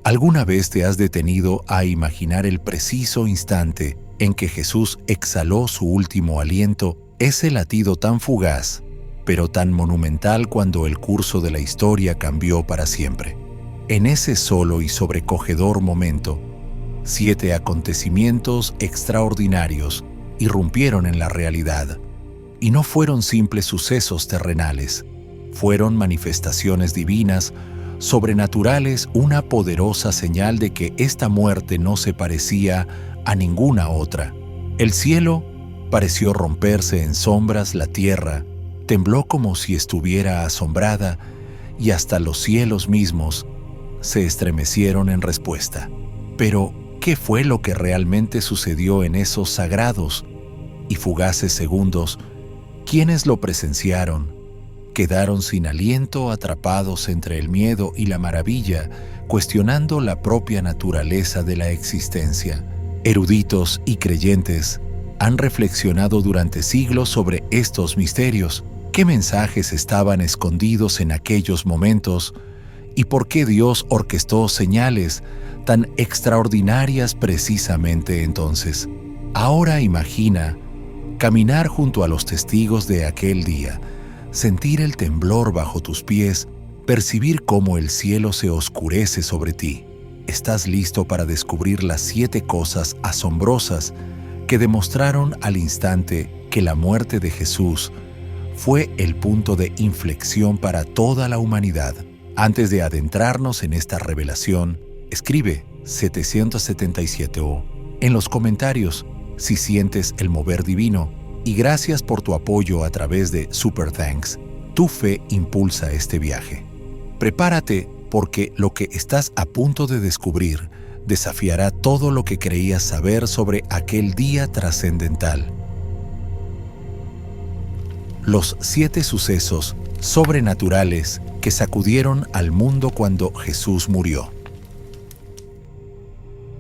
¿Alguna vez te has detenido a imaginar el preciso instante en que Jesús exhaló su último aliento, ese latido tan fugaz, pero tan monumental cuando el curso de la historia cambió para siempre? En ese solo y sobrecogedor momento, 7 acontecimientos extraordinarios irrumpieron en la realidad, y no fueron simples sucesos terrenales, fueron manifestaciones divinas, sobrenaturales, una poderosa señal de que esta muerte no se parecía a ninguna otra. El cielo pareció romperse en sombras, la tierra tembló como si estuviera asombrada, y hasta los cielos mismos se estremecieron en respuesta. Pero, ¿qué fue lo que realmente sucedió en esos sagrados y fugaces segundos? ¿Quiénes lo presenciaron? Quedaron sin aliento, atrapados entre el miedo y la maravilla, cuestionando la propia naturaleza de la existencia. Eruditos y creyentes han reflexionado durante siglos sobre estos misterios. ¿Qué mensajes estaban escondidos en aquellos momentos? ¿Y por qué Dios orquestó señales tan extraordinarias precisamente entonces? Ahora imagina caminar junto a los testigos de aquel día, sentir el temblor bajo tus pies, percibir cómo el cielo se oscurece sobre ti. ¿Estás listo para descubrir las 7 cosas asombrosas que demostraron al instante que la muerte de Jesús fue el punto de inflexión para toda la humanidad? Antes de adentrarnos en esta revelación, escribe 777 o en los comentarios si sientes el mover divino, y gracias por tu apoyo a través de Super Thanks. Tu fe impulsa este viaje. Prepárate, porque lo que estás a punto de descubrir desafiará todo lo que creías saber sobre aquel día trascendental. Los 7 sucesos sobrenaturales que sacudieron al mundo cuando Jesús murió.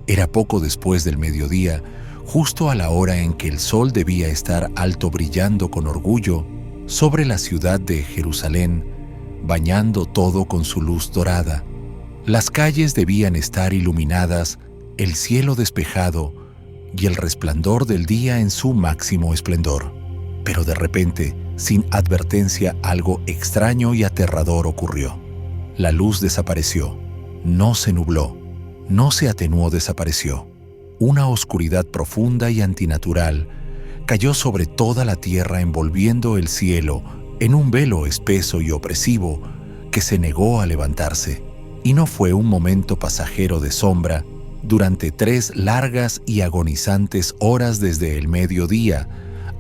Era poco después del mediodía, justo a la hora en que el sol debía estar alto brillando con orgullo sobre la ciudad de Jerusalén, bañando todo con su luz dorada. Las calles debían estar iluminadas, el cielo despejado y el resplandor del día en su máximo esplendor. Pero de repente, sin advertencia, algo extraño y aterrador ocurrió. La luz desapareció, no se nubló, no se atenuó, desapareció. Una oscuridad profunda y antinatural cayó sobre toda la tierra, envolviendo el cielo en un velo espeso y opresivo que se negó a levantarse. Y no fue un momento pasajero de sombra. Durante 3 largas y agonizantes horas, desde el mediodía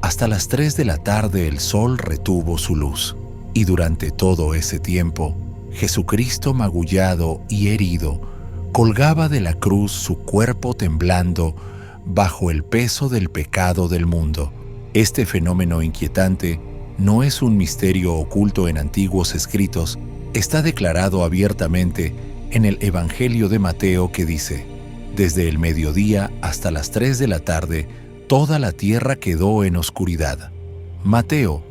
hasta las 3 de la tarde, el sol retuvo su luz. Y durante todo ese tiempo, Jesucristo, magullado y herido, colgaba de la cruz, su cuerpo temblando bajo el peso del pecado del mundo. Este fenómeno inquietante no es un misterio oculto en antiguos escritos, está declarado abiertamente en el Evangelio de Mateo, que dice: desde el mediodía hasta las 3 de la tarde, toda la tierra quedó en oscuridad. Mateo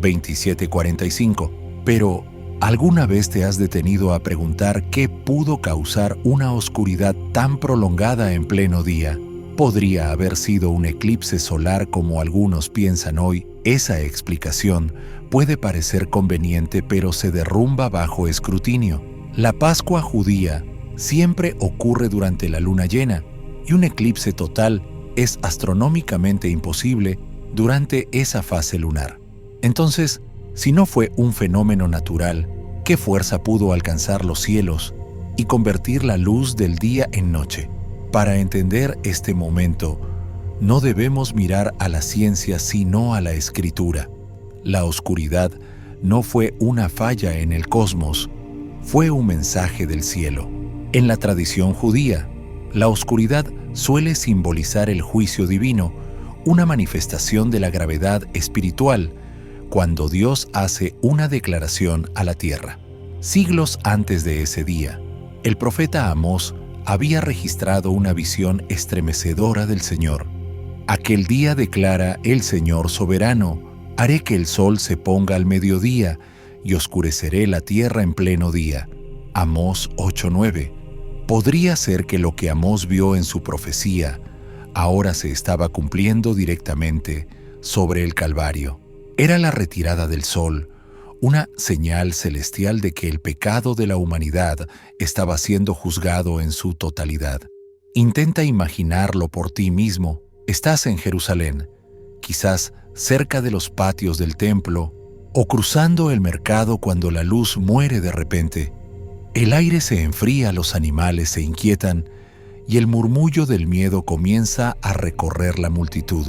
27:45. Pero, ¿alguna vez te has detenido a preguntar qué pudo causar una oscuridad tan prolongada en pleno día? ¿Podría haber sido un eclipse solar como algunos piensan hoy? Esa explicación puede parecer conveniente, pero se derrumba bajo escrutinio. La Pascua judía siempre ocurre durante la luna llena, y un eclipse total es astronómicamente imposible durante esa fase lunar. Entonces, si no fue un fenómeno natural, ¿qué fuerza pudo alcanzar los cielos y convertir la luz del día en noche? Para entender este momento, no debemos mirar a la ciencia sino a la Escritura. La oscuridad no fue una falla en el cosmos, fue un mensaje del cielo. En la tradición judía, la oscuridad suele simbolizar el juicio divino, una manifestación de la gravedad espiritual, cuando Dios hace una declaración a la tierra. Siglos antes de ese día, el profeta Amós había registrado una visión estremecedora del Señor. Aquel día, declara el Señor soberano, haré que el sol se ponga al mediodía y oscureceré la tierra en pleno día. Amós 8:9. Podría ser que lo que Amós vio en su profecía ahora se estaba cumpliendo directamente sobre el Calvario. Era la retirada del sol, una señal celestial de que el pecado de la humanidad estaba siendo juzgado en su totalidad. Intenta imaginarlo por ti mismo. Estás en Jerusalén, quizás cerca de los patios del templo o cruzando el mercado cuando la luz muere de repente. El aire se enfría, los animales se inquietan y el murmullo del miedo comienza a recorrer la multitud.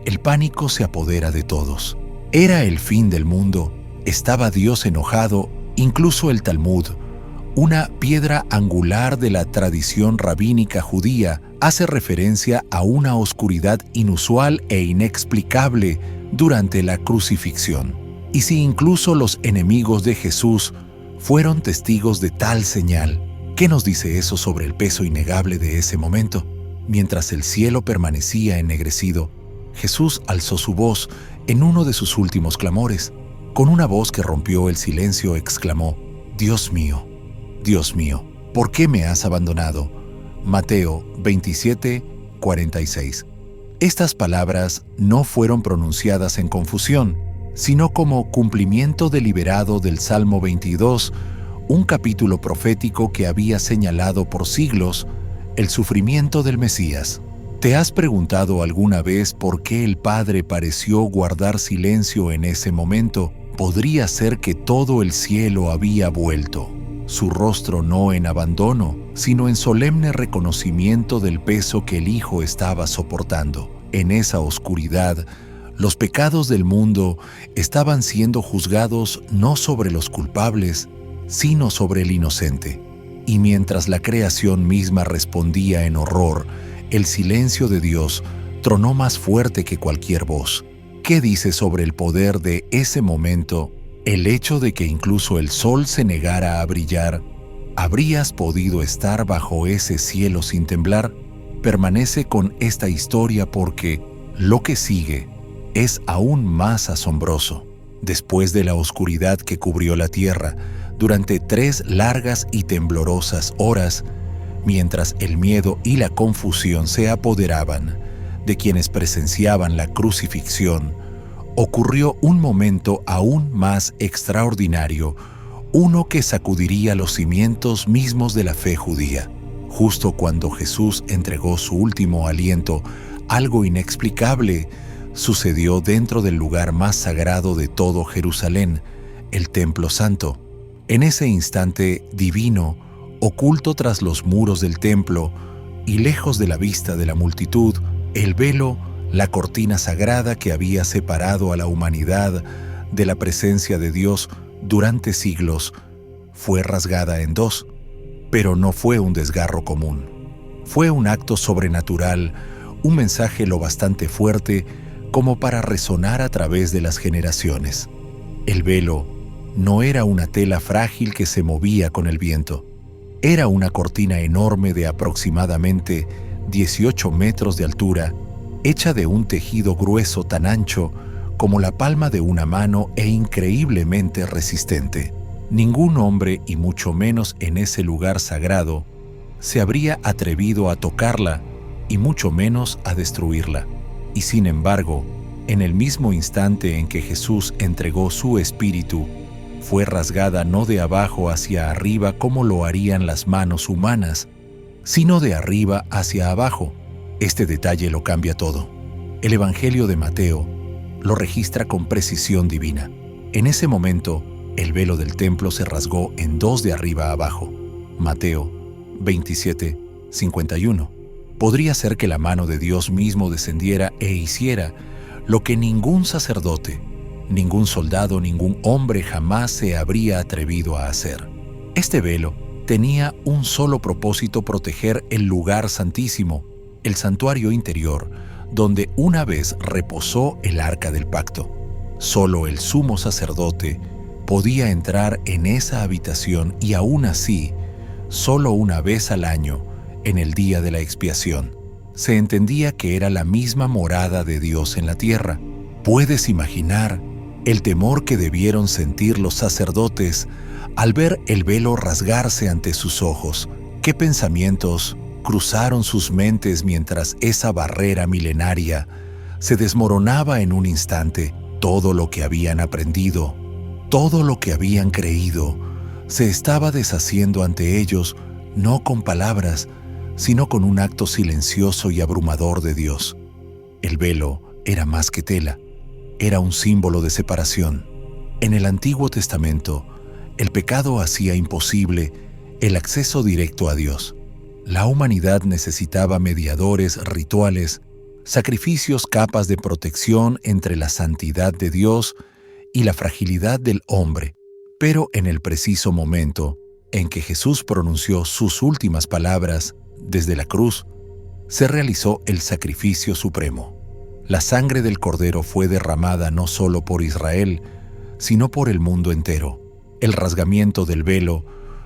El pánico se apodera de todos. Era el fin del mundo. Estaba Dios enojado. Incluso el Talmud, una piedra angular de la tradición rabínica judía, hace referencia a una oscuridad inusual e inexplicable durante la crucifixión. Y si incluso los enemigos de Jesús fueron testigos de tal señal, ¿qué nos dice eso sobre el peso innegable de ese momento? Mientras el cielo permanecía ennegrecido, Jesús alzó su voz en uno de sus últimos clamores. Con una voz que rompió el silencio, exclamó: Dios mío, ¿por qué me has abandonado? Mateo 27, 46. Estas palabras no fueron pronunciadas en confusión, sino como cumplimiento deliberado del Salmo 22, un capítulo profético que había señalado por siglos el sufrimiento del Mesías. ¿Te has preguntado alguna vez por qué el Padre pareció guardar silencio en ese momento? Podría ser que todo el cielo había vuelto, su rostro no en abandono, sino en solemne reconocimiento del peso que el Hijo estaba soportando. En esa oscuridad, los pecados del mundo estaban siendo juzgados no sobre los culpables, sino sobre el inocente. Y mientras la creación misma respondía en horror, el silencio de Dios tronó más fuerte que cualquier voz. ¿Qué dice sobre el poder de ese momento el hecho de que incluso el sol se negara a brillar? ¿Habrías podido estar bajo ese cielo sin temblar? Permanece con esta historia porque lo que sigue es aún más asombroso. Después de la oscuridad que cubrió la tierra durante 3 largas y temblorosas horas, mientras el miedo y la confusión se apoderaban de quienes presenciaban la crucifixión, ocurrió un momento aún más extraordinario, uno que sacudiría los cimientos mismos de la fe judía. Justo cuando Jesús entregó su último aliento, algo inexplicable sucedió dentro del lugar más sagrado de todo Jerusalén, el Templo Santo. En ese instante divino, oculto tras los muros del templo y lejos de la vista de la multitud, el velo, la cortina sagrada que había separado a la humanidad de la presencia de Dios durante siglos, fue rasgada en 2. Pero no fue un desgarro común. Fue un acto sobrenatural, un mensaje lo bastante fuerte como para resonar a través de las generaciones. El velo no era una tela frágil que se movía con el viento. Era una cortina enorme de aproximadamente 18 metros de altura, hecha de un tejido grueso tan ancho como la palma de una mano e increíblemente resistente. Ningún hombre, y mucho menos en ese lugar sagrado, se habría atrevido a tocarla y mucho menos a destruirla. Y sin embargo, en el mismo instante en que Jesús entregó su espíritu, fue rasgada no de abajo hacia arriba como lo harían las manos humanas, sino de arriba hacia abajo. Este detalle lo cambia todo. El Evangelio de Mateo lo registra con precisión divina. En ese momento, el velo del templo se rasgó en 2 de arriba a abajo. Mateo 27, 51. Podría ser que la mano de Dios mismo descendiera e hiciera lo que ningún sacerdote, ningún soldado, ningún hombre jamás se habría atrevido a hacer. Este velo tenía un solo propósito: proteger el lugar santísimo, el santuario interior, donde una vez reposó el arca del pacto. Solo el sumo sacerdote podía entrar en esa habitación, y aún así, solo una vez al año, en el día de la expiación. Se entendía que era la misma morada de Dios en la tierra. ¿Puedes imaginar el temor que debieron sentir los sacerdotes al ver el velo rasgarse ante sus ojos? ¿Qué pensamientos cruzaron sus mentes mientras esa barrera milenaria se desmoronaba en un instante? Todo lo que habían aprendido, todo lo que habían creído, se estaba deshaciendo ante ellos, no con palabras, sino con un acto silencioso y abrumador de Dios. El velo era más que tela, era un símbolo de separación. En el Antiguo Testamento, el pecado hacía imposible el acceso directo a Dios. La humanidad necesitaba mediadores rituales, sacrificios, capas de protección entre la santidad de Dios y la fragilidad del hombre. Pero en el preciso momento en que Jesús pronunció sus últimas palabras desde la cruz, se realizó el sacrificio supremo. La sangre del Cordero fue derramada no solo por Israel, sino por el mundo entero. El rasgamiento del velo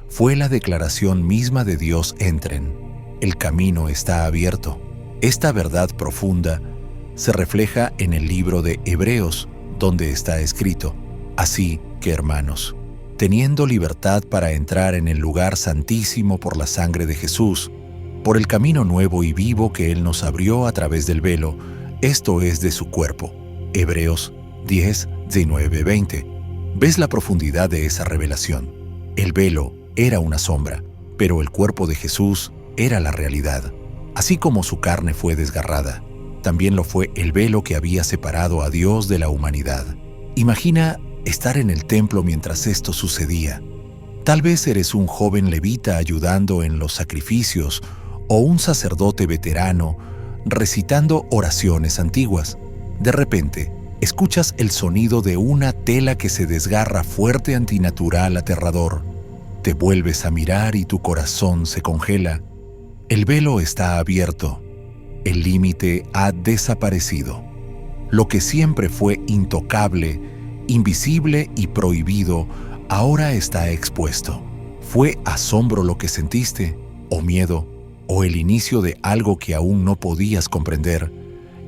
fue la declaración misma de Dios: entren, el camino está abierto. Esta verdad profunda se refleja en el libro de Hebreos, donde está escrito: así que, hermanos, teniendo libertad para entrar en el lugar santísimo por la sangre de Jesús, por el camino nuevo y vivo que Él nos abrió a través del velo, esto es de su cuerpo. Hebreos 10, 19, 20. ¿Ves la profundidad de esa revelación? El velo era una sombra, pero el cuerpo de Jesús era la realidad. Así como su carne fue desgarrada, también lo fue el velo que había separado a Dios de la humanidad. Imagina estar en el templo mientras esto sucedía. Tal vez eres un joven levita ayudando en los sacrificios o un sacerdote veterano recitando oraciones antiguas. De repente, escuchas el sonido de una tela que se desgarra fuerte, antinatural, aterrador. Te vuelves a mirar y tu corazón se congela. El velo está abierto. El límite ha desaparecido. Lo que siempre fue intocable, invisible y prohibido, ahora está expuesto. ¿Fue asombro lo que sentiste, o miedo, o el inicio de algo que aún no podías comprender?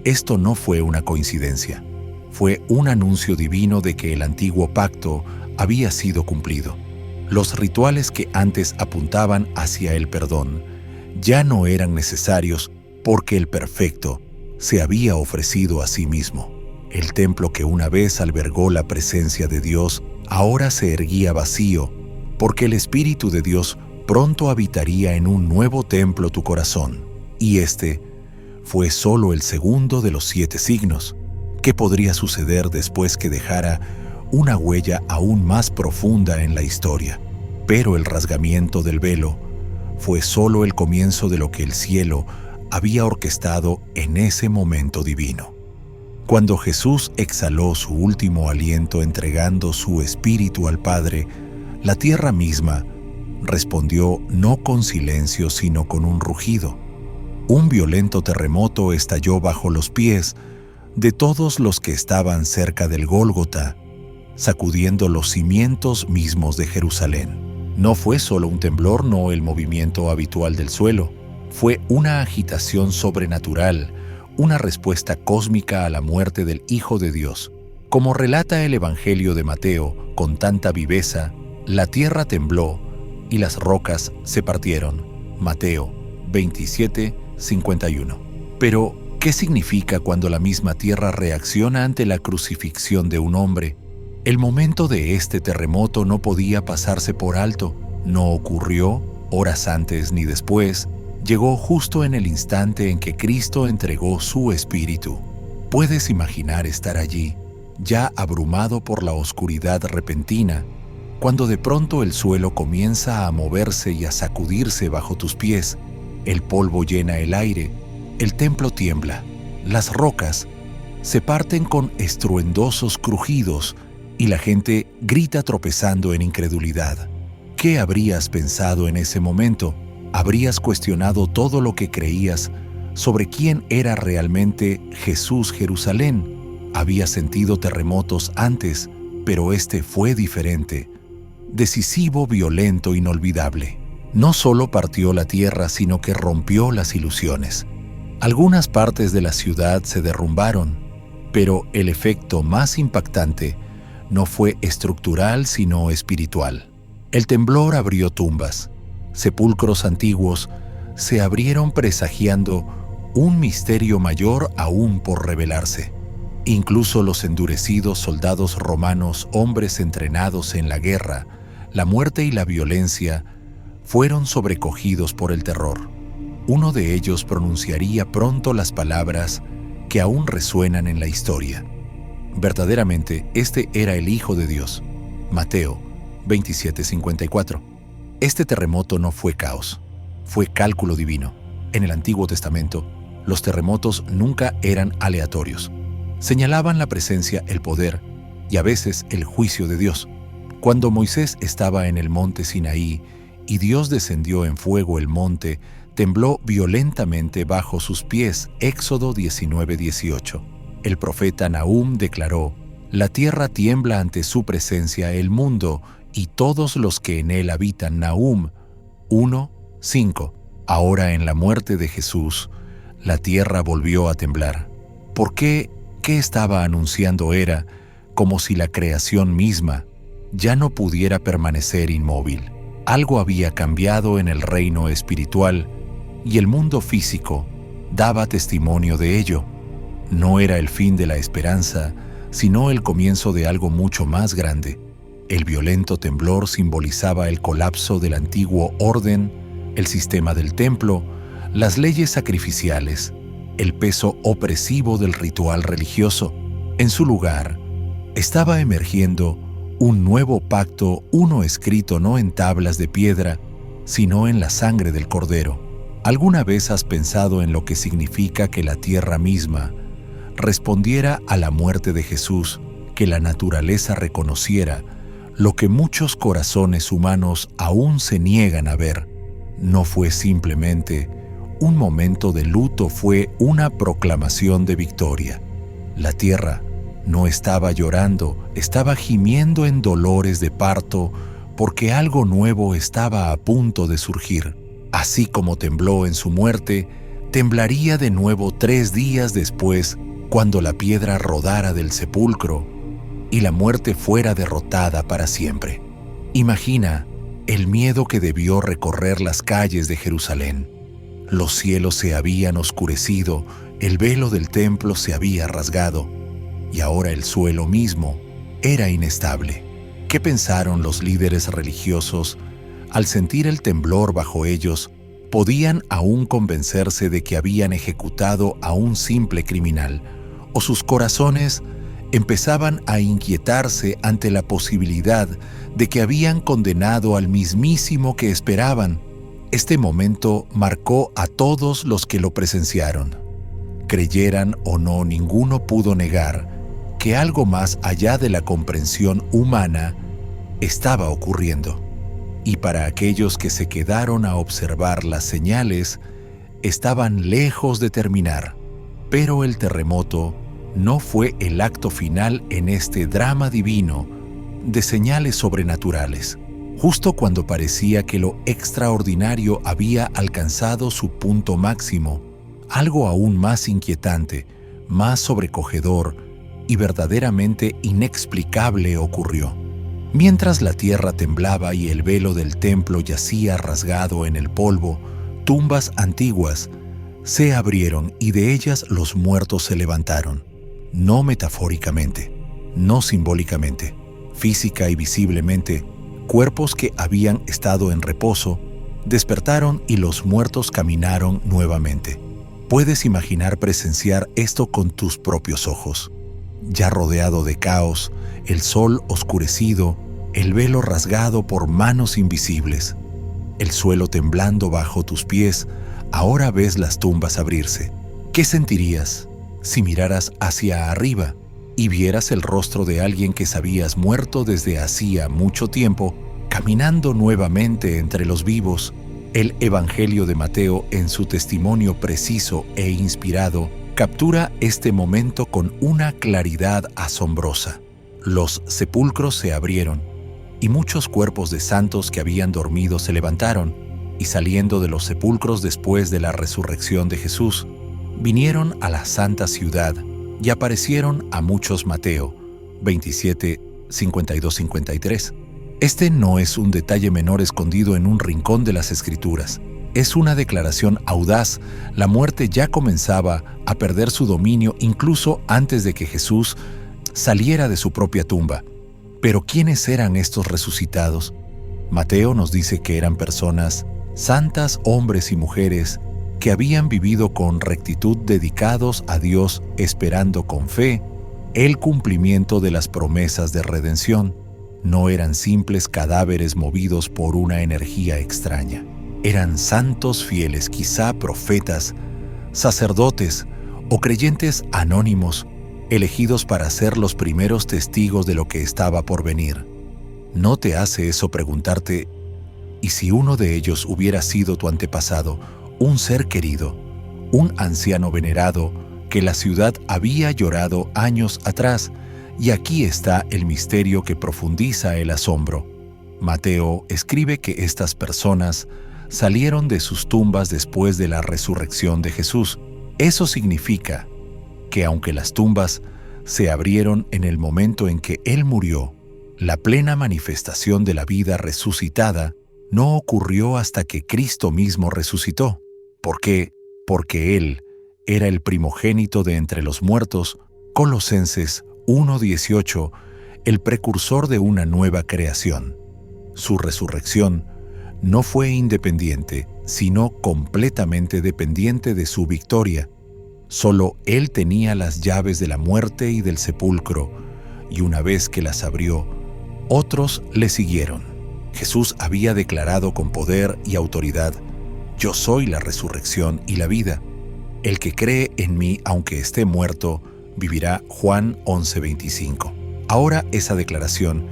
Esto no fue una coincidencia. Fue un anuncio divino de que el antiguo pacto había sido cumplido. Los rituales que antes apuntaban hacia el perdón ya no eran necesarios porque el perfecto se había ofrecido a sí mismo. El templo que una vez albergó la presencia de Dios ahora se erguía vacío, porque el Espíritu de Dios pronto habitaría en un nuevo templo tu corazón. Y este fue solo el segundo de los 7 signos. ¿Qué podría suceder después que dejara una huella aún más profunda en la historia? Pero el rasgamiento del velo fue solo el comienzo de lo que el cielo había orquestado en ese momento divino. Cuando Jesús exhaló su último aliento entregando su espíritu al Padre, la tierra misma respondió no con silencio sino con un rugido. Un violento terremoto estalló bajo los pies de todos los que estaban cerca del Gólgota, sacudiendo los cimientos mismos de Jerusalén. No fue solo un temblor, no el movimiento habitual del suelo. Fue una agitación sobrenatural, una respuesta cósmica a la muerte del Hijo de Dios. Como relata el Evangelio de Mateo con tanta viveza, la tierra tembló y las rocas se partieron. Mateo 27, 51. Pero, ¿qué significa cuando la misma tierra reacciona ante la crucifixión de un hombre? El momento de este terremoto no podía pasarse por alto. No ocurrió horas antes ni después. Llegó justo en el instante en que Cristo entregó su espíritu. Puedes imaginar estar allí, ya abrumado por la oscuridad repentina, cuando de pronto el suelo comienza a moverse y a sacudirse bajo tus pies, el polvo llena el aire, el templo tiembla, las rocas se parten con estruendosos crujidos y la gente grita tropezando en incredulidad. ¿Qué habrías pensado en ese momento? Habrías cuestionado todo lo que creías sobre quién era realmente Jesús. Jerusalén había sentido terremotos antes, pero este fue diferente, decisivo, violento, inolvidable. No solo partió la tierra, sino que rompió las ilusiones. Algunas partes de la ciudad se derrumbaron, pero el efecto más impactante no fue estructural, sino espiritual. El temblor abrió tumbas, sepulcros antiguos se abrieron presagiando un misterio mayor aún por revelarse. Incluso los endurecidos soldados romanos, hombres entrenados en la guerra, la muerte y la violencia, fueron sobrecogidos por el terror. Uno de ellos pronunciaría pronto las palabras que aún resuenan en la historia. Verdaderamente, este era el Hijo de Dios. Mateo 27:54. Este terremoto no fue caos, fue cálculo divino. En el Antiguo Testamento, los terremotos nunca eran aleatorios. Señalaban la presencia, el poder y a veces el juicio de Dios. Cuando Moisés estaba en el monte Sinaí y Dios descendió en fuego el monte, tembló violentamente bajo sus pies. Éxodo 19:18. El profeta Nahum declaró: «La tierra tiembla ante su presencia, el mundo y todos los que en él habitan». Nahum 1:5. Ahora, en la muerte de Jesús, la tierra volvió a temblar. ¿Por qué? ¿Qué estaba anunciando? Era como si la creación misma ya no pudiera permanecer inmóvil. Algo había cambiado en el reino espiritual y el mundo físico daba testimonio de ello. No era el fin de la esperanza, sino el comienzo de algo mucho más grande. El violento temblor simbolizaba el colapso del antiguo orden, el sistema del templo, las leyes sacrificiales, el peso opresivo del ritual religioso. En su lugar, estaba emergiendo un nuevo pacto, uno escrito no en tablas de piedra, sino en la sangre del Cordero. ¿Alguna vez has pensado en lo que significa que la tierra misma respondiera a la muerte de Jesús, que la naturaleza reconociera lo que muchos corazones humanos aún se niegan a ver? No fue simplemente un momento de luto, fue una proclamación de victoria. La tierra no estaba llorando, estaba gimiendo en dolores de parto, porque algo nuevo estaba a punto de surgir. Así como tembló en su muerte, temblaría de nuevo 3 días después, cuando la piedra rodara del sepulcro y la muerte fuera derrotada para siempre. Imagina el miedo que debió recorrer las calles de Jerusalén. Los cielos se habían oscurecido, el velo del templo se había rasgado, y ahora el suelo mismo era inestable. ¿Qué pensaron los líderes religiosos al sentir el temblor bajo ellos? ¿Podían aún convencerse de que habían ejecutado a un simple criminal? ¿O sus corazones empezaban a inquietarse ante la posibilidad de que habían condenado al mismísimo que esperaban? Este momento marcó a todos los que lo presenciaron. Creyeran o no, ninguno pudo negar que algo más allá de la comprensión humana estaba ocurriendo. Y para aquellos que se quedaron a observar las señales, estaban lejos de terminar. Pero el terremoto no fue el acto final en este drama divino de señales sobrenaturales. Justo cuando parecía que lo extraordinario había alcanzado su punto máximo, algo aún más inquietante, más sobrecogedor y verdaderamente inexplicable ocurrió. Mientras la tierra temblaba y el velo del templo yacía rasgado en el polvo, tumbas antiguas se abrieron y de ellas los muertos se levantaron. No metafóricamente, no simbólicamente, física y visiblemente. Cuerpos que habían estado en reposo despertaron y los muertos caminaron nuevamente. Puedes imaginar presenciar esto con tus propios ojos. Ya rodeado de caos, el sol oscurecido, el velo rasgado por manos invisibles, el suelo temblando bajo tus pies, ahora ves las tumbas abrirse. ¿Qué sentirías si miraras hacia arriba y vieras el rostro de alguien que sabías muerto desde hacía mucho tiempo, caminando nuevamente entre los vivos? El Evangelio de Mateo, en su testimonio preciso e inspirado, captura este momento con una claridad asombrosa. Los sepulcros se abrieron, y muchos cuerpos de santos que habían dormido se levantaron, y saliendo de los sepulcros después de la resurrección de Jesús, vinieron a la santa ciudad y aparecieron a muchos. Mateo 27, 52-53. Este no es un detalle menor escondido en un rincón de las Escrituras. Es una declaración audaz. La muerte ya comenzaba a perder su dominio incluso antes de que Jesús saliera de su propia tumba. Pero ¿quiénes eran estos resucitados? Mateo nos dice que eran personas santas, hombres y mujeres, que habían vivido con rectitud, dedicados a Dios, esperando con fe el cumplimiento de las promesas de redención. No eran simples cadáveres movidos por una energía extraña. Eran santos fieles, quizá profetas, sacerdotes o creyentes anónimos, elegidos para ser los primeros testigos de lo que estaba por venir. ¿No te hace eso preguntarte, ¿y si uno de ellos hubiera sido tu antepasado, un ser querido, un anciano venerado que la ciudad había llorado años atrás? Y aquí está el misterio que profundiza el asombro. Mateo escribe que estas personas salieron de sus tumbas después de la resurrección de Jesús. Eso significa que aunque las tumbas se abrieron en el momento en que Él murió, la plena manifestación de la vida resucitada no ocurrió hasta que Cristo mismo resucitó. ¿Por qué? Porque Él era el primogénito de entre los muertos, Colosenses 1:18, el precursor de una nueva creación. Su resurrección no fue independiente, sino completamente dependiente de su victoria. Solo Él tenía las llaves de la muerte y del sepulcro, y una vez que las abrió, otros le siguieron. Jesús había declarado con poder y autoridad: «Yo soy la resurrección y la vida. El que cree en mí, aunque esté muerto, vivirá». Juan 11:25. Ahora esa declaración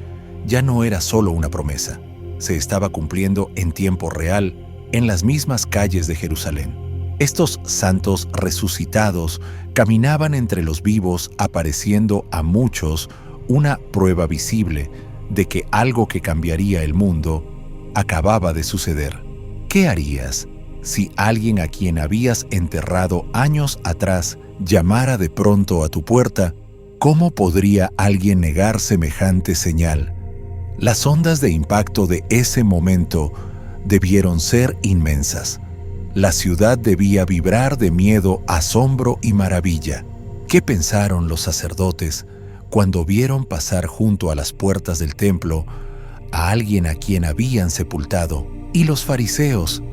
ya no era solo una promesa. Se estaba cumpliendo en tiempo real en las mismas calles de Jerusalén. Estos santos resucitados caminaban entre los vivos, apareciendo a muchos una prueba visible de que algo que cambiaría el mundo acababa de suceder. ¿Qué harías si alguien a quien habías enterrado años atrás llamara de pronto a tu puerta? ¿Cómo podría alguien negar semejante señal? Las ondas de impacto de ese momento debieron ser inmensas. La ciudad debía vibrar de miedo, asombro y maravilla. ¿Qué pensaron los sacerdotes cuando vieron pasar junto a las puertas del templo a alguien a quien habían sepultado? Y los fariseos,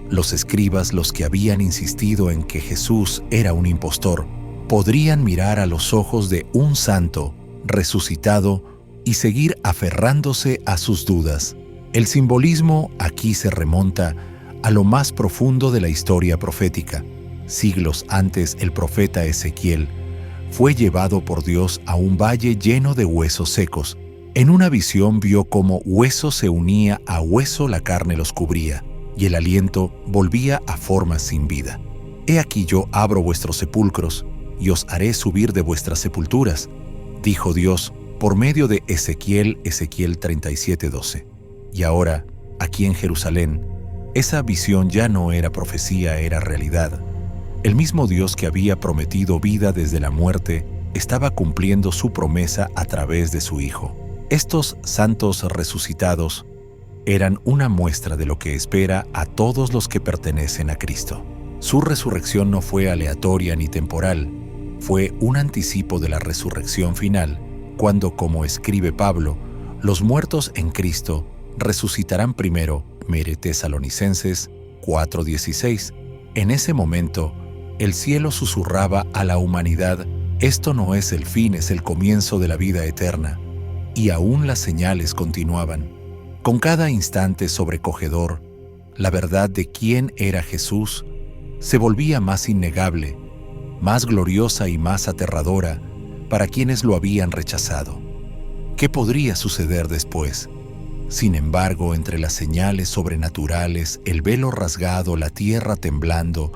los escribas, los que habían insistido en que Jesús era un impostor, podrían mirar a los ojos de un santo resucitado y seguir aferrándose a sus dudas. El simbolismo aquí se remonta a lo más profundo de la historia profética. Siglos antes, el profeta Ezequiel fue llevado por Dios a un valle lleno de huesos secos. En una visión vio cómo hueso se unía a hueso, la carne los cubría, y el aliento volvía a formas sin vida. «He aquí yo abro vuestros sepulcros, y os haré subir de vuestras sepulturas», dijo Dios por medio de Ezequiel 37:12. Y ahora, aquí en Jerusalén, esa visión ya no era profecía, era realidad. El mismo Dios que había prometido vida desde la muerte estaba cumpliendo su promesa a través de su Hijo. Estos santos resucitados eran una muestra de lo que espera a todos los que pertenecen a Cristo. Su resurrección no fue aleatoria ni temporal, fue un anticipo de la resurrección final, cuando, como escribe Pablo, los muertos en Cristo resucitarán primero. Mire Tesalonicenses 4:16. En ese momento, el cielo susurraba a la humanidad: esto no es el fin, es el comienzo de la vida eterna. Y aún las señales continuaban. Con cada instante sobrecogedor, la verdad de quién era Jesús se volvía más innegable, más gloriosa y más aterradora para quienes lo habían rechazado. ¿Qué podría suceder después? Sin embargo, entre las señales sobrenaturales, el velo rasgado, la tierra temblando,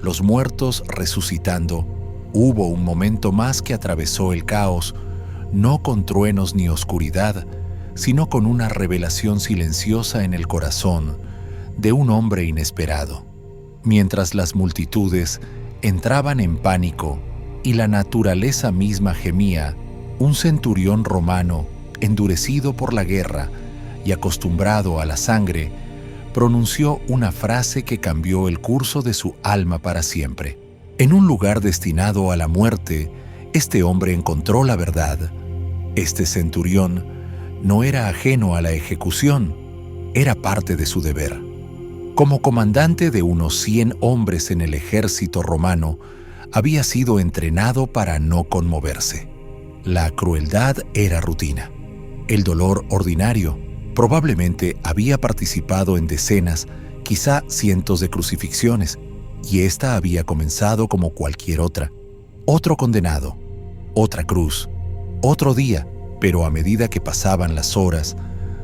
los muertos resucitando, hubo un momento más que atravesó el caos, no con truenos ni oscuridad, sino con una revelación silenciosa en el corazón de un hombre inesperado. Mientras las multitudes entraban en pánico y la naturaleza misma gemía, un centurión romano, endurecido por la guerra, y acostumbrado a la sangre, pronunció una frase que cambió el curso de su alma para siempre. En un lugar destinado a la muerte, este hombre encontró la verdad. Este centurión no era ajeno a la ejecución, era parte de su deber. Como comandante de unos 100 hombres en el ejército romano, había sido entrenado para no conmoverse. La crueldad era rutina. El dolor ordinario. Probablemente había participado en decenas, quizá cientos de crucifixiones, y esta había comenzado como cualquier otra. Otro condenado, otra cruz, otro día, pero a medida que pasaban las horas,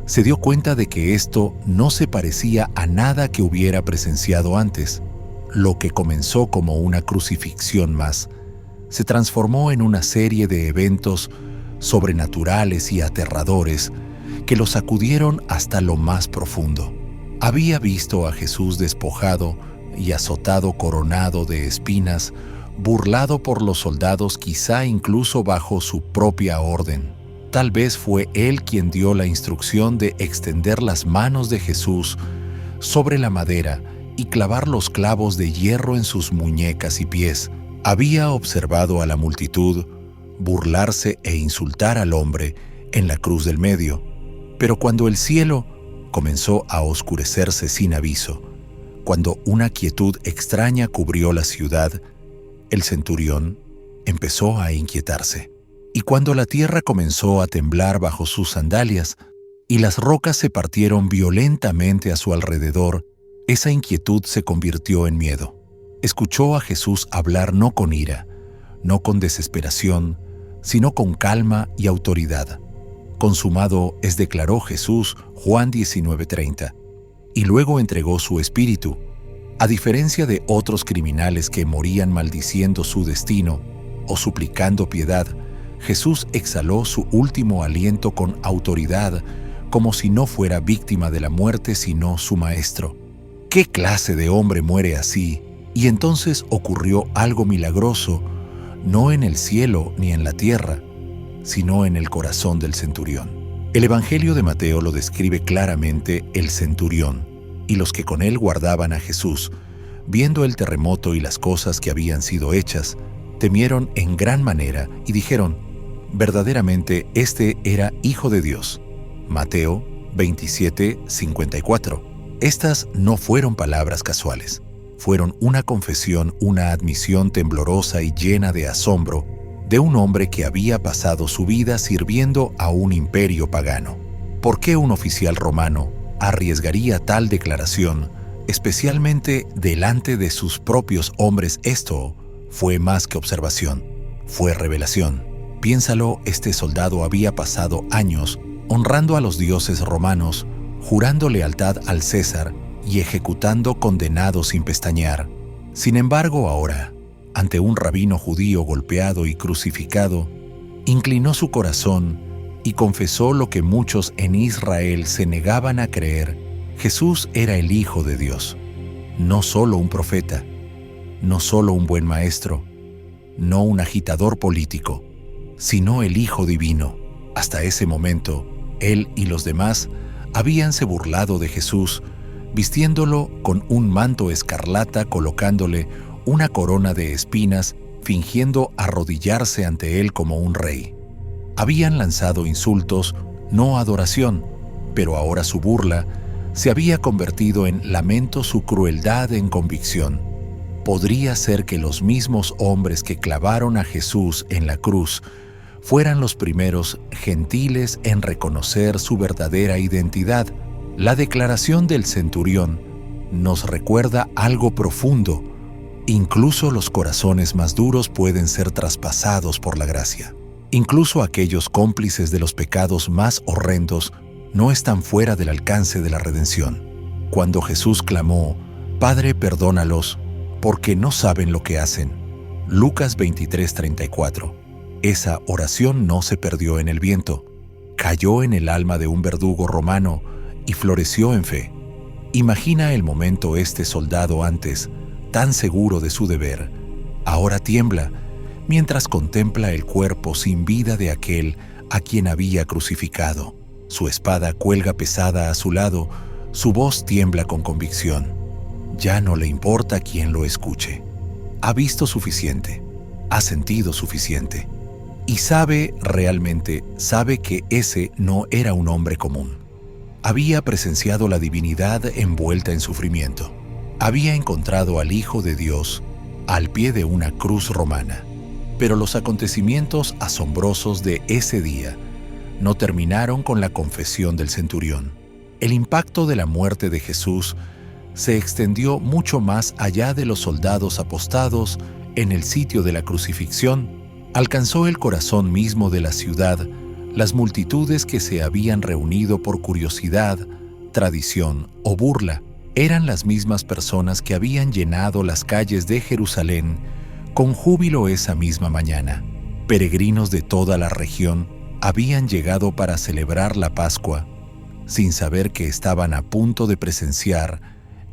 se dio cuenta de que esto no se parecía a nada que hubiera presenciado antes. Lo que comenzó como una crucifixión más, se transformó en una serie de eventos sobrenaturales y aterradores que lo sacudieron hasta lo más profundo. Había visto a Jesús despojado y azotado, coronado de espinas, burlado por los soldados, quizá incluso bajo su propia orden. Tal vez fue él quien dio la instrucción de extender las manos de Jesús sobre la madera y clavar los clavos de hierro en sus muñecas y pies. Había observado a la multitud burlarse e insultar al hombre en la cruz del medio, pero cuando el cielo comenzó a oscurecerse sin aviso, cuando una quietud extraña cubrió la ciudad, el centurión empezó a inquietarse. Y cuando la tierra comenzó a temblar bajo sus sandalias y las rocas se partieron violentamente a su alrededor, esa inquietud se convirtió en miedo. Escuchó a Jesús hablar no con ira, no con desesperación, sino con calma y autoridad. Consumado es, declaró Jesús, Juan 19:30, y luego entregó su espíritu. A diferencia de otros criminales que morían maldiciendo su destino o suplicando piedad, Jesús exhaló su último aliento con autoridad, como si no fuera víctima de la muerte sino su maestro. ¿Qué clase de hombre muere así? Y entonces ocurrió algo milagroso, no en el cielo ni en la tierra, sino en el corazón del centurión. El Evangelio de Mateo lo describe claramente el centurión, y los que con él guardaban a Jesús, viendo el terremoto y las cosas que habían sido hechas, temieron en gran manera y dijeron: verdaderamente este era Hijo de Dios. Mateo 27:54. Estas no fueron palabras casuales. Fueron una confesión, una admisión temblorosa y llena de asombro de un hombre que había pasado su vida sirviendo a un imperio pagano. ¿Por qué un oficial romano arriesgaría tal declaración, especialmente delante de sus propios hombres? Esto fue más que observación, fue revelación. Piénsalo, este soldado había pasado años honrando a los dioses romanos, jurando lealtad al César y ejecutando condenados sin pestañear. Sin embargo, ahora, ante un rabino judío golpeado y crucificado, inclinó su corazón y confesó lo que muchos en Israel se negaban a creer: Jesús era el Hijo de Dios, no solo un profeta, no solo un buen maestro, no un agitador político, sino el Hijo Divino. Hasta ese momento, él y los demás habíanse burlado de Jesús, vistiéndolo con un manto escarlata, colocándole una corona de espinas, fingiendo arrodillarse ante él como un rey. Habían lanzado insultos, no adoración, pero ahora su burla se había convertido en lamento, su crueldad en convicción. Podría ser que los mismos hombres que clavaron a Jesús en la cruz fueran los primeros gentiles en reconocer su verdadera identidad. La declaración del centurión nos recuerda algo profundo. Incluso los corazones más duros pueden ser traspasados por la gracia. Incluso aquellos cómplices de los pecados más horrendos no están fuera del alcance de la redención. Cuando Jesús clamó: Padre, perdónalos, porque no saben lo que hacen. Lucas 23:34. Esa oración no se perdió en el viento, cayó en el alma de un verdugo romano y floreció en fe. Imagina el momento. Este soldado, antes tan seguro de su deber, ahora tiembla mientras contempla el cuerpo sin vida de aquel a quien había crucificado. Su espada cuelga pesada a su lado, su voz tiembla con convicción. Ya no le importa quién lo escuche. Ha visto suficiente, ha sentido suficiente. Y realmente sabe que ese no era un hombre común. Había presenciado la divinidad envuelta en sufrimiento. Había encontrado al Hijo de Dios al pie de una cruz romana. Pero los acontecimientos asombrosos de ese día no terminaron con la confesión del centurión. El impacto de la muerte de Jesús se extendió mucho más allá de los soldados apostados en el sitio de la crucifixión. Alcanzó el corazón mismo de la ciudad. Las multitudes que se habían reunido por curiosidad, tradición o burla eran las mismas personas que habían llenado las calles de Jerusalén con júbilo esa misma mañana. Peregrinos de toda la región habían llegado para celebrar la Pascua, sin saber que estaban a punto de presenciar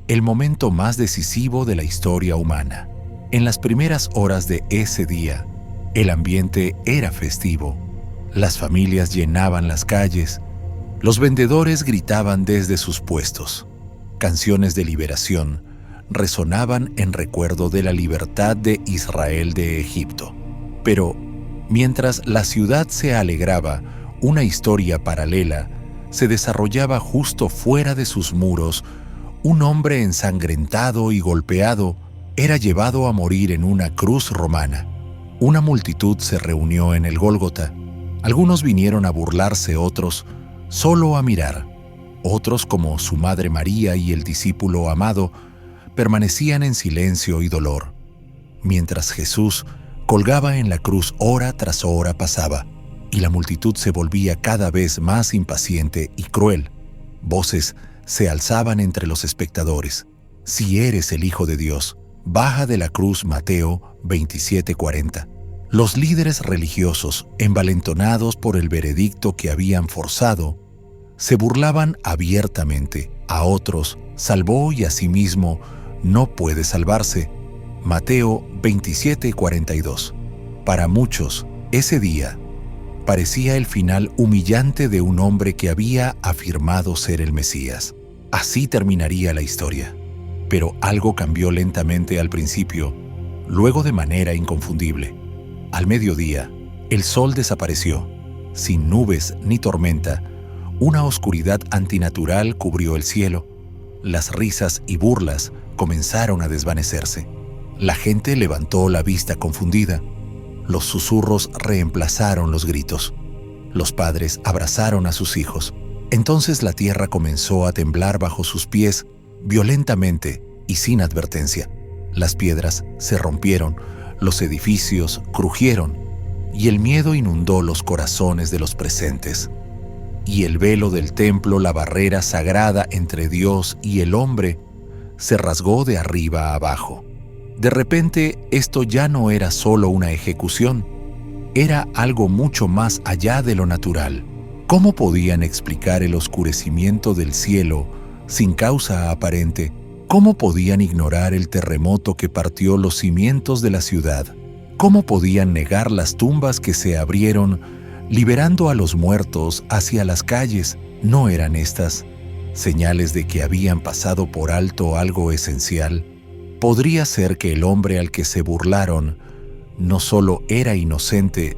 el momento más decisivo de la historia humana. En las primeras horas de ese día, el ambiente era festivo. Las familias llenaban las calles, los vendedores gritaban desde sus puestos. Canciones de liberación resonaban en recuerdo de la libertad de Israel de Egipto. Pero, mientras la ciudad se alegraba, una historia paralela se desarrollaba justo fuera de sus muros. Un hombre ensangrentado y golpeado era llevado a morir en una cruz romana. Una multitud se reunió en el Gólgota. Algunos vinieron a burlarse, otros solo a mirar. Otros, como su madre María y el discípulo amado, permanecían en silencio y dolor. Mientras Jesús colgaba en la cruz, hora tras hora pasaba, y la multitud se volvía cada vez más impaciente y cruel. Voces se alzaban entre los espectadores. «Si eres el Hijo de Dios, baja de la cruz». Mateo 27:40. Los líderes religiosos, envalentonados por el veredicto que habían forzado, se burlaban abiertamente. A otros salvó y a sí mismo no puede salvarse. Mateo 27:42. Para muchos, ese día parecía el final humillante de un hombre que había afirmado ser el Mesías. Así terminaría la historia. Pero algo cambió lentamente al principio, luego de manera inconfundible. Al mediodía, el sol desapareció. Sin nubes ni tormenta, una oscuridad antinatural cubrió el cielo. Las risas y burlas comenzaron a desvanecerse. La gente levantó la vista confundida. Los susurros reemplazaron los gritos. Los padres abrazaron a sus hijos. Entonces la tierra comenzó a temblar bajo sus pies, violentamente y sin advertencia. Las piedras se rompieron, los edificios crujieron, y el miedo inundó los corazones de los presentes. Y el velo del templo, la barrera sagrada entre Dios y el hombre, se rasgó de arriba a abajo. De repente, esto ya no era solo una ejecución, era algo mucho más allá de lo natural. ¿Cómo podían explicar el oscurecimiento del cielo sin causa aparente? ¿Cómo podían ignorar el terremoto que partió los cimientos de la ciudad? ¿Cómo podían negar las tumbas que se abrieron, liberando a los muertos hacia las calles? ¿No eran estas señales de que habían pasado por alto algo esencial? Podría ser que el hombre al que se burlaron no solo era inocente,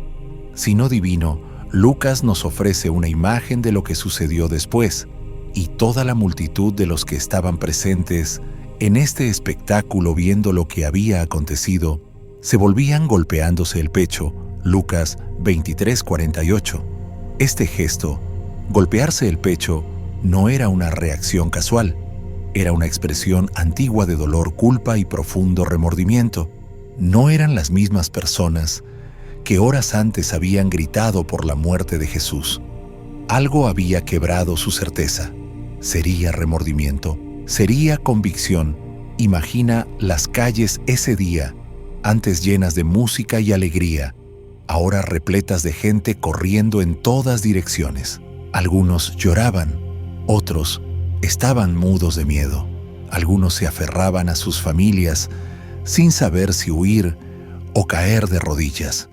sino divino. Lucas nos ofrece una imagen de lo que sucedió después, y toda la multitud de los que estaban presentes en este espectáculo, viendo lo que había acontecido, se volvían golpeándose el pecho. Lucas 23:48. Este gesto, golpearse el pecho, no era una reacción casual, era una expresión antigua de dolor, culpa y profundo remordimiento. No eran las mismas personas que horas antes habían gritado por la muerte de Jesús. Algo había quebrado su certeza. Sería remordimiento, sería convicción. Imagina las calles ese día, antes llenas de música y alegría, ahora repletas de gente corriendo en todas direcciones. Algunos lloraban, otros estaban mudos de miedo. Algunos se aferraban a sus familias sin saber si huir o caer de rodillas.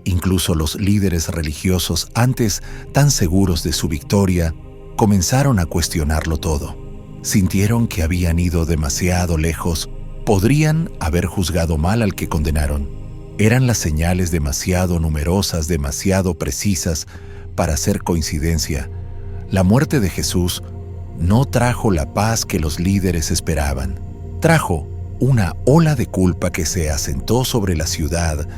Incluso los líderes religiosos, antes tan seguros de su victoria, comenzaron a cuestionarlo todo. Sintieron que habían ido demasiado lejos. Podrían haber juzgado mal al que condenaron. Eran las señales demasiado numerosas, demasiado precisas para ser coincidencia. La muerte de Jesús no trajo la paz que los líderes esperaban. Trajo una ola de culpa que se asentó sobre la ciudad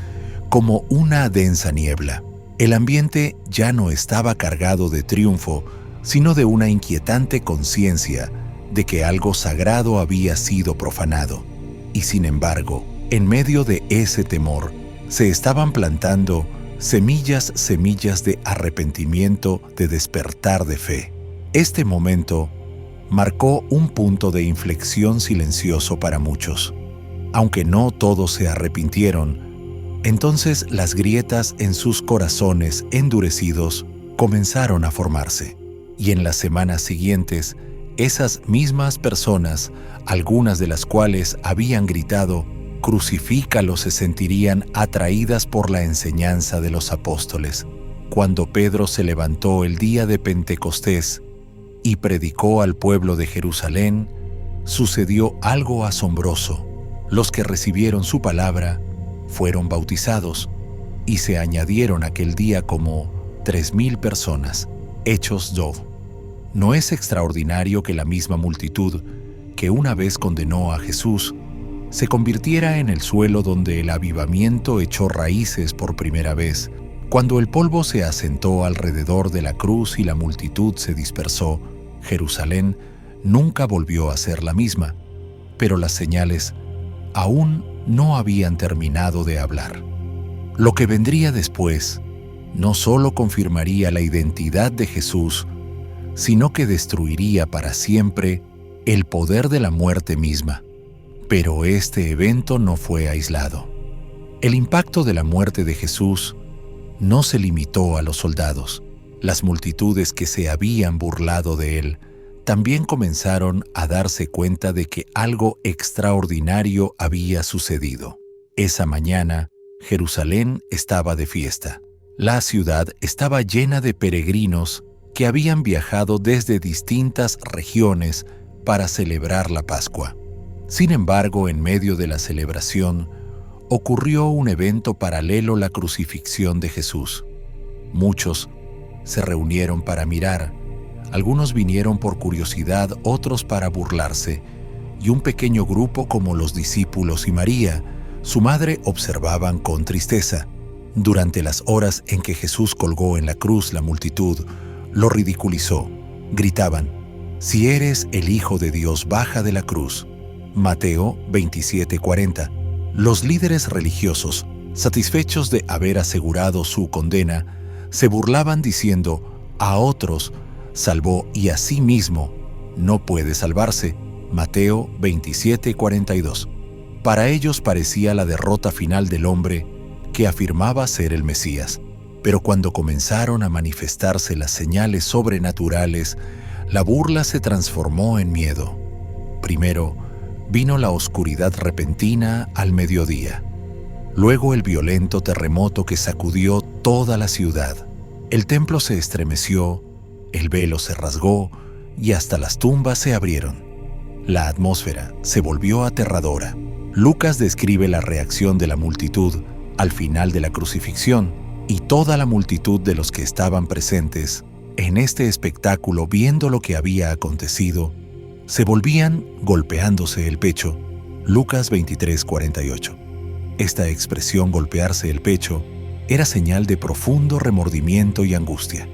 como una densa niebla. El ambiente ya no estaba cargado de triunfo, sino de una inquietante conciencia de que algo sagrado había sido profanado. Y sin embargo, en medio de ese temor, se estaban plantando semillas de arrepentimiento, de despertar de fe. Este momento marcó un punto de inflexión silencioso para muchos. Aunque no todos se arrepintieron, entonces las grietas en sus corazones endurecidos comenzaron a formarse. Y en las semanas siguientes, esas mismas personas, algunas de las cuales habían gritado «Crucifícalo», se sentirían atraídas por la enseñanza de los apóstoles. Cuando Pedro se levantó el día de Pentecostés y predicó al pueblo de Jerusalén, sucedió algo asombroso. Los que recibieron su palabra fueron bautizados y se añadieron aquel día como 3,000 personas. Hechos 2. ¿No es extraordinario que la misma multitud que una vez condenó a Jesús se convirtiera en el suelo donde el avivamiento echó raíces por primera vez? Cuando el polvo se asentó alrededor de la cruz y la multitud se dispersó, Jerusalén nunca volvió a ser la misma, pero las señales aún no habían terminado de hablar. Lo que vendría después no solo confirmaría la identidad de Jesús, sino que destruiría para siempre el poder de la muerte misma. Pero este evento no fue aislado. El impacto de la muerte de Jesús no se limitó a los soldados. Las multitudes que se habían burlado de él también comenzaron a darse cuenta de que algo extraordinario había sucedido. Esa mañana, Jerusalén estaba de fiesta. La ciudad estaba llena de peregrinos que habían viajado desde distintas regiones para celebrar la Pascua. Sin embargo, en medio de la celebración, ocurrió un evento paralelo a la crucifixión de Jesús. Muchos se reunieron para mirar. Algunos vinieron por curiosidad, otros para burlarse, y un pequeño grupo como los discípulos y María, su madre, observaban con tristeza. Durante las horas en que Jesús colgó en la cruz, la multitud lo ridiculizó. Gritaban: «Si eres el Hijo de Dios, baja de la cruz». Mateo 27:40. Los líderes religiosos, satisfechos de haber asegurado su condena, se burlaban diciendo: «A otros salvó y a sí mismo no puede salvarse». Mateo 27:42. Para ellos parecía la derrota final del hombre que afirmaba ser el Mesías. Pero cuando comenzaron a manifestarse las señales sobrenaturales, la burla se transformó en miedo. Primero vino la oscuridad repentina al mediodía. Luego el violento terremoto que sacudió toda la ciudad. El templo se estremeció, el velo se rasgó y hasta las tumbas se abrieron. La atmósfera se volvió aterradora. Lucas describe la reacción de la multitud al final de la crucifixión, y toda la multitud de los que estaban presentes en este espectáculo, viendo lo que había acontecido, se volvían golpeándose el pecho. Lucas 23:48. Esta expresión, golpearse el pecho, era señal de profundo remordimiento y angustia.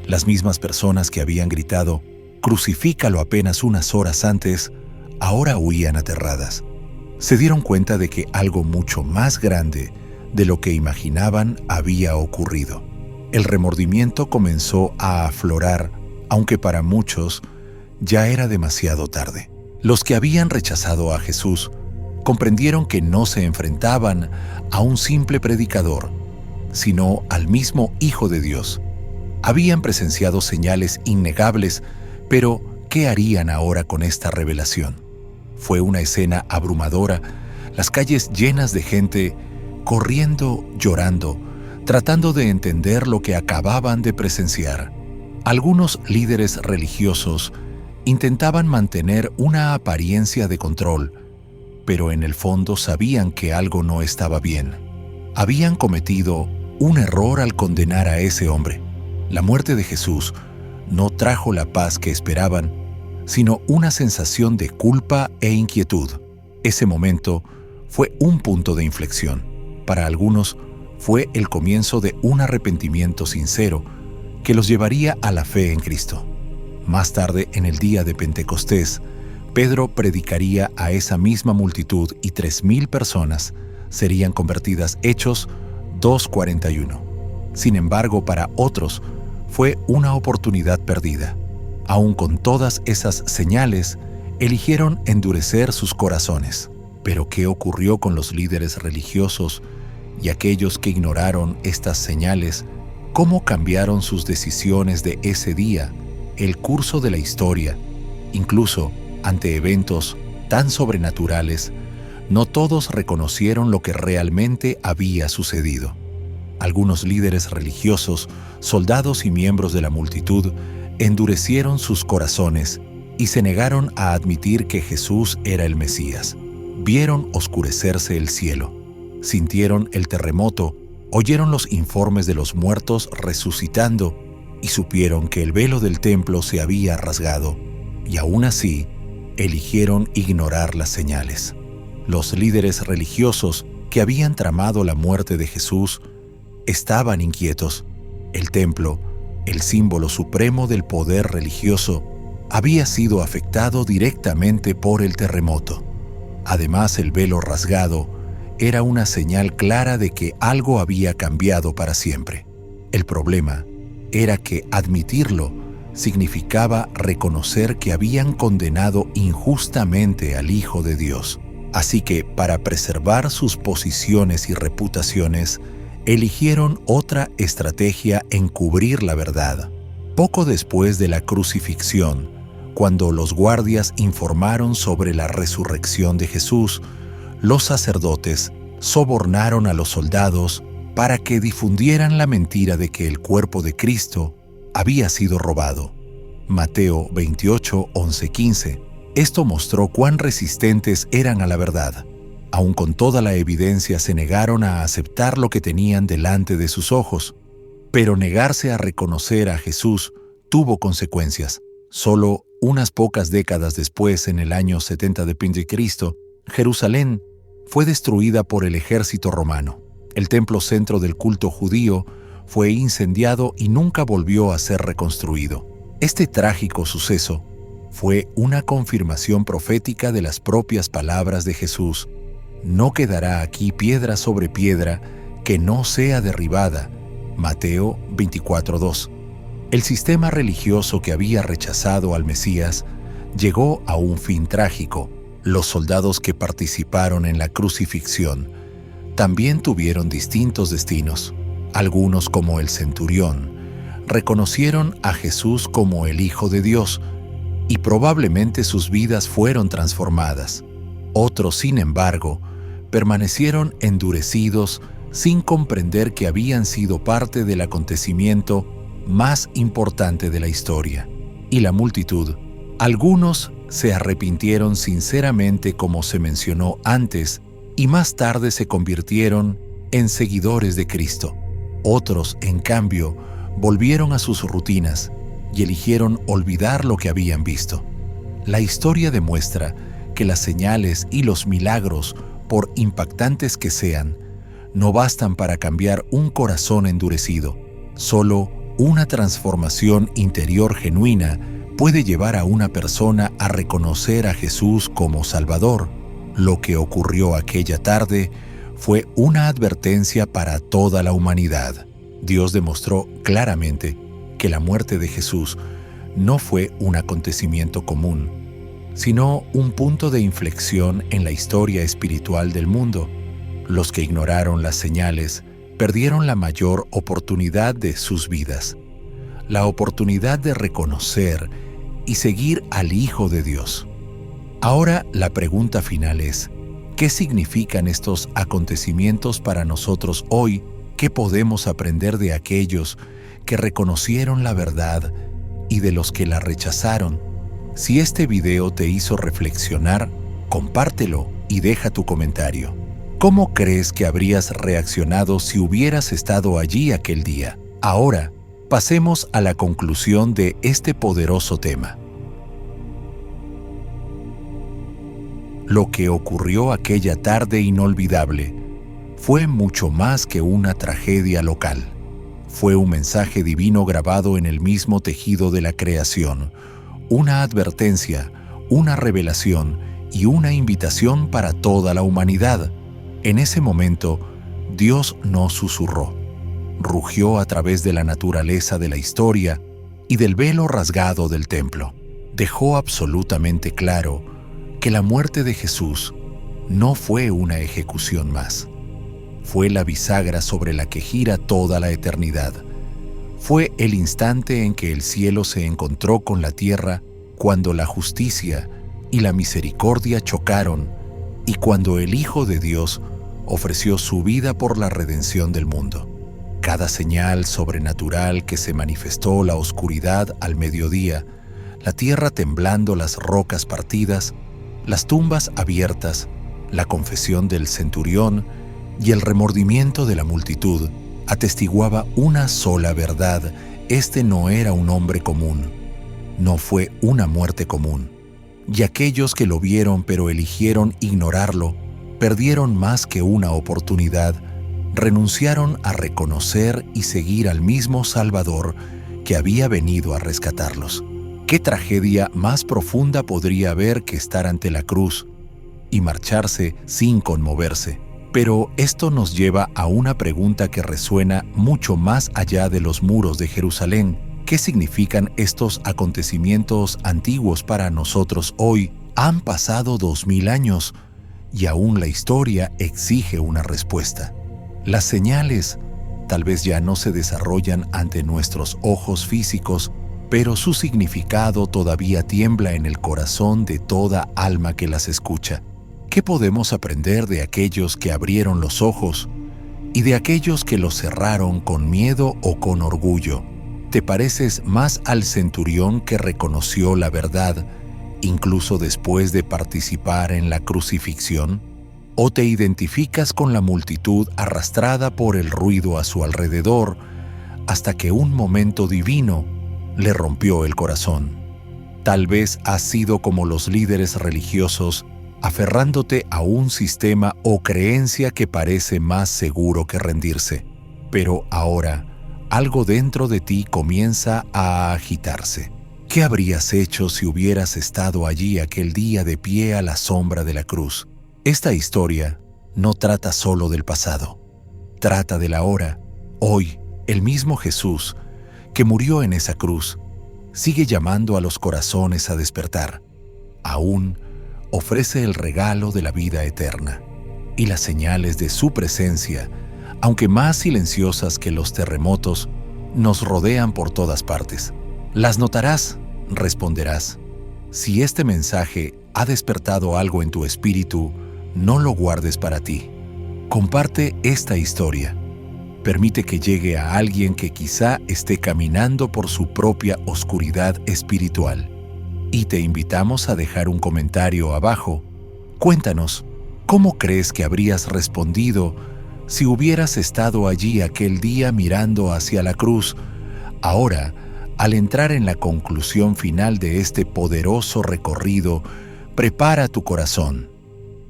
Las mismas personas que habían gritado «Crucifícalo» apenas unas horas antes, ahora huían aterradas. Se dieron cuenta de que algo mucho más grande de lo que imaginaban había ocurrido. El remordimiento comenzó a aflorar, aunque para muchos ya era demasiado tarde. Los que habían rechazado a Jesús comprendieron que no se enfrentaban a un simple predicador, sino al mismo Hijo de Dios. Habían presenciado señales innegables, pero ¿qué harían ahora con esta revelación? Fue una escena abrumadora, las calles llenas de gente corriendo, llorando, tratando de entender lo que acababan de presenciar. Algunos líderes religiosos intentaban mantener una apariencia de control, pero en el fondo sabían que algo no estaba bien. Habían cometido un error al condenar a ese hombre. La muerte de Jesús no trajo la paz que esperaban, sino una sensación de culpa e inquietud. Ese momento fue un punto de inflexión. Para algunos fue el comienzo de un arrepentimiento sincero que los llevaría a la fe en Cristo. Más tarde, en el día de Pentecostés, Pedro predicaría a esa misma multitud y 3,000 personas serían convertidas. Hechos 2:41. Sin embargo, para otros fue una oportunidad perdida. Aún con todas esas señales, eligieron endurecer sus corazones. Pero ¿qué ocurrió con los líderes religiosos y aquellos que ignoraron estas señales? ¿Cómo cambiaron sus decisiones de ese día, el curso de la historia? Incluso ante eventos tan sobrenaturales, no todos reconocieron lo que realmente había sucedido. Algunos líderes religiosos, soldados y miembros de la multitud endurecieron sus corazones y se negaron a admitir que Jesús era el Mesías. Vieron oscurecerse el cielo, sintieron el terremoto, oyeron los informes de los muertos resucitando y supieron que el velo del templo se había rasgado, y aún así eligieron ignorar las señales. Los líderes religiosos que habían tramado la muerte de Jesús estaban inquietos. El templo, el símbolo supremo del poder religioso, había sido afectado directamente por el terremoto. Además, el velo rasgado era una señal clara de que algo había cambiado para siempre. El problema era que admitirlo significaba reconocer que habían condenado injustamente al Hijo de Dios. Así que, para preservar sus posiciones y reputaciones, eligieron otra estrategia: encubrir la verdad. Poco después de la crucifixión, cuando los guardias informaron sobre la resurrección de Jesús, los sacerdotes sobornaron a los soldados para que difundieran la mentira de que el cuerpo de Cristo había sido robado. Mateo 28, 11, 15. Esto mostró cuán resistentes eran a la verdad. Aun con toda la evidencia, se negaron a aceptar lo que tenían delante de sus ojos. Pero negarse a reconocer a Jesús tuvo consecuencias. Solo unas pocas décadas después, en el año 70 de Cristo, Jerusalén fue destruida por el ejército romano. El templo, centro del culto judío, fue incendiado y nunca volvió a ser reconstruido. Este trágico suceso fue una confirmación profética de las propias palabras de Jesús: no quedará aquí piedra sobre piedra que no sea derribada. Mateo 24:2. El sistema religioso que había rechazado al Mesías llegó a un fin trágico. Los soldados que participaron en la crucifixión también tuvieron distintos destinos. Algunos, como el centurión, reconocieron a Jesús como el Hijo de Dios y probablemente sus vidas fueron transformadas. Otros, sin embargo, permanecieron endurecidos sin comprender que habían sido parte del acontecimiento más importante de la historia. Y la multitud, algunos se arrepintieron sinceramente, como se mencionó antes, y más tarde se convirtieron en seguidores de Cristo. Otros, en cambio, volvieron a sus rutinas y eligieron olvidar lo que habían visto. La historia demuestra que las señales y los milagros, por impactantes que sean, no bastan para cambiar un corazón endurecido. Solo una transformación interior genuina puede llevar a una persona a reconocer a Jesús como Salvador. Lo que ocurrió aquella tarde fue una advertencia para toda la humanidad. Dios demostró claramente que la muerte de Jesús no fue un acontecimiento común, sino un punto de inflexión en la historia espiritual del mundo. Los que ignoraron las señales perdieron la mayor oportunidad de sus vidas, la oportunidad de reconocer y seguir al Hijo de Dios. Ahora la pregunta final es: ¿qué significan estos acontecimientos para nosotros hoy, ¿Qué podemos aprender de aquellos que reconocieron la verdad y de los que la rechazaron? Si este video te hizo reflexionar, compártelo y deja tu comentario. ¿Cómo crees que habrías reaccionado si hubieras estado allí aquel día? Ahora, pasemos a la conclusión de este poderoso tema. Lo que ocurrió aquella tarde inolvidable fue mucho más que una tragedia local. Fue un mensaje divino grabado en el mismo tejido de la creación, una advertencia, una revelación y una invitación para toda la humanidad. En ese momento, Dios no susurró, rugió a través de la naturaleza de la historia y del velo rasgado del templo. Dejó absolutamente claro que la muerte de Jesús no fue una ejecución más. Fue la bisagra sobre la que gira toda la eternidad. Fue el instante en que el cielo se encontró con la tierra, cuando la justicia y la misericordia chocaron y cuando el Hijo de Dios ofreció su vida por la redención del mundo. Cada señal sobrenatural que se manifestó, la oscuridad al mediodía, la tierra temblando, las rocas partidas, las tumbas abiertas, la confesión del centurión y el remordimiento de la multitud, atestiguaba una sola verdad: este no era un hombre común, no fue una muerte común. Y aquellos que lo vieron pero eligieron ignorarlo, perdieron más que una oportunidad, renunciaron a reconocer y seguir al mismo Salvador que había venido a rescatarlos. ¿Qué tragedia más profunda podría haber que estar ante la cruz y marcharse sin conmoverse? Pero esto nos lleva a una pregunta que resuena mucho más allá de los muros de Jerusalén. ¿Qué significan estos acontecimientos antiguos para nosotros hoy? Han pasado 2000 años y aún la historia exige una respuesta. Las señales tal vez ya no se desarrollan ante nuestros ojos físicos, pero su significado todavía tiembla en el corazón de toda alma que las escucha. ¿Qué podemos aprender de aquellos que abrieron los ojos y de aquellos que los cerraron con miedo o con orgullo? ¿Te pareces más al centurión que reconoció la verdad, incluso después de participar en la crucifixión? ¿O te identificas con la multitud arrastrada por el ruido a su alrededor hasta que un momento divino le rompió el corazón? Tal vez has sido como los líderes religiosos, aferrándote a un sistema o creencia que parece más seguro que rendirse. Pero ahora, algo dentro de ti comienza a agitarse. ¿Qué habrías hecho si hubieras estado allí aquel día de pie a la sombra de la cruz? Esta historia no trata solo del pasado, trata del ahora. Hoy, el mismo Jesús, que murió en esa cruz, sigue llamando a los corazones a despertar. Aún ofrece el regalo de la vida eterna, y las señales de su presencia, aunque más silenciosas que los terremotos, nos rodean por todas partes. ¿Las notarás? Responderás. Si este mensaje ha despertado algo en tu espíritu, no lo guardes para ti. Comparte esta historia. Permite que llegue a alguien que quizá esté caminando por su propia oscuridad espiritual. Y te invitamos a dejar un comentario abajo. Cuéntanos, ¿cómo crees que habrías respondido si hubieras estado allí aquel día mirando hacia la cruz? Ahora, al entrar en la conclusión final de este poderoso recorrido, prepara tu corazón,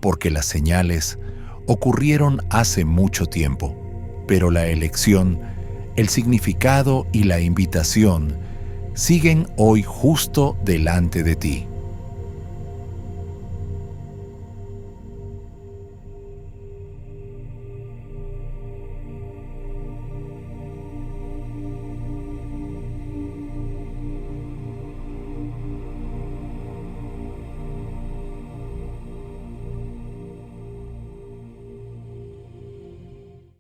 porque las señales ocurrieron hace mucho tiempo, pero la elección, el significado y la invitación siguen hoy justo delante de ti.